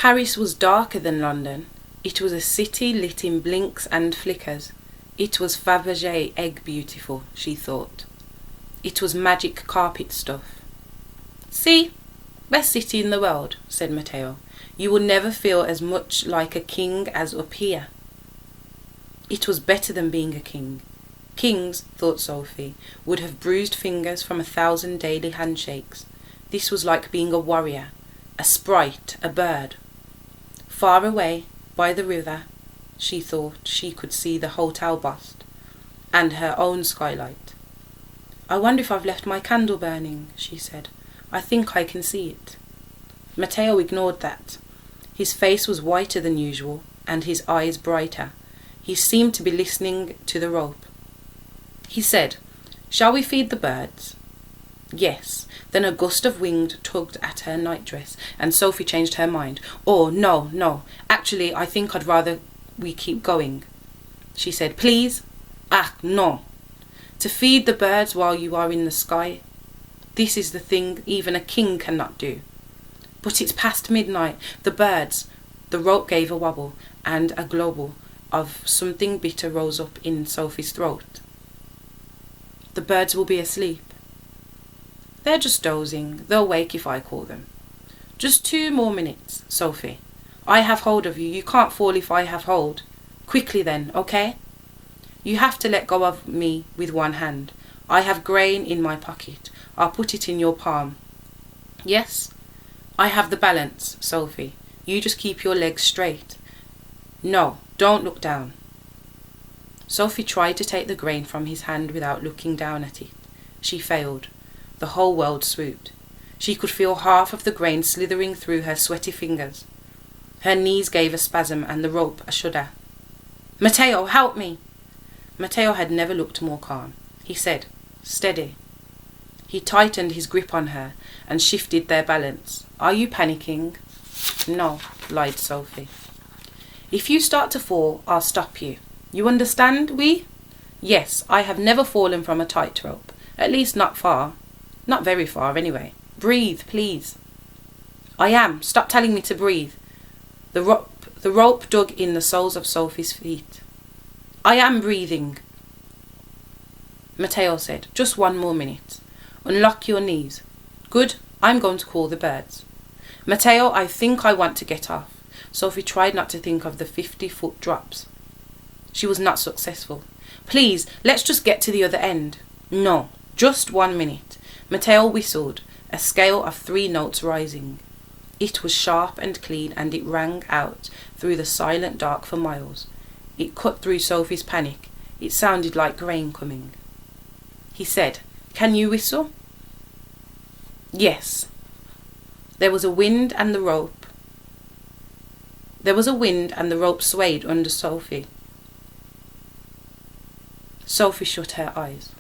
Paris was darker than London. It was a city lit in blinks and flickers. It was Fabergé egg beautiful, she thought. It was magic carpet stuff. See, best city in the world, said Matteo. You will never feel as much like a king as up here. It was better than being a king. Kings, thought Sophie, would have bruised fingers from 1,000 daily handshakes. This was like being a warrior, a sprite, a bird. Far away, by the river, she thought she could see the hotel bust and her own skylight. I wonder if I've left my candle burning, she said. I think I can see it. Matteo ignored that. His face was whiter than usual and his eyes brighter. He seemed to be listening to the rope. He said, Shall we feed the birds? Yes. Then a gust of wind tugged at her nightdress, and Sophie changed her mind. Oh, no. Actually, I think I'd rather we keep going. She said, Please? Ah, no. To feed the birds while you are in the sky. This is the thing even a king cannot do. But it's past midnight. The birds. The rope gave a wobble, and a globule of something bitter rose up in Sophie's throat. The birds will be asleep. They're just dozing. They'll wake if I call them. Just 2 more minutes, Sophie. I have hold of you. You can't fall if I have hold. Quickly then, okay? You have to let go of me with one hand. I have grain in my pocket. I'll put it in your palm. Yes? I have the balance, Sophie. You just keep your legs straight. No, don't look down. Sophie tried to take the grain from his hand without looking down at it. She failed. The whole world swooped. She could feel half of the grain slithering through her sweaty fingers. Her knees gave a spasm and the rope a shudder. Matteo, help me! Matteo had never looked more calm. He said, Steady. He tightened his grip on her and shifted their balance. Are you panicking? No, lied Sophie. If you start to fall, I'll stop you. You understand, oui? Yes, I have never fallen from a tightrope. At least not far. Not very far, anyway. Breathe, please. I am. Stop telling me to breathe. The rope dug in the soles of Sophie's feet. I am breathing. Matteo said, Just 1 more minute. Unlock your knees. Good. I'm going to call the birds. Matteo, I think I want to get off. Sophie tried not to think of the 50-foot drops. She was not successful. Please, let's just get to the other end. No, just 1 minute. Matteo whistled, a scale of 3 notes rising. It was sharp and clean, and it rang out through the silent dark for miles. It cut through Sophie's panic. It sounded like rain coming. He said, Can you whistle? Yes. There was a wind and the rope swayed under Sophie. Sophie shut her eyes.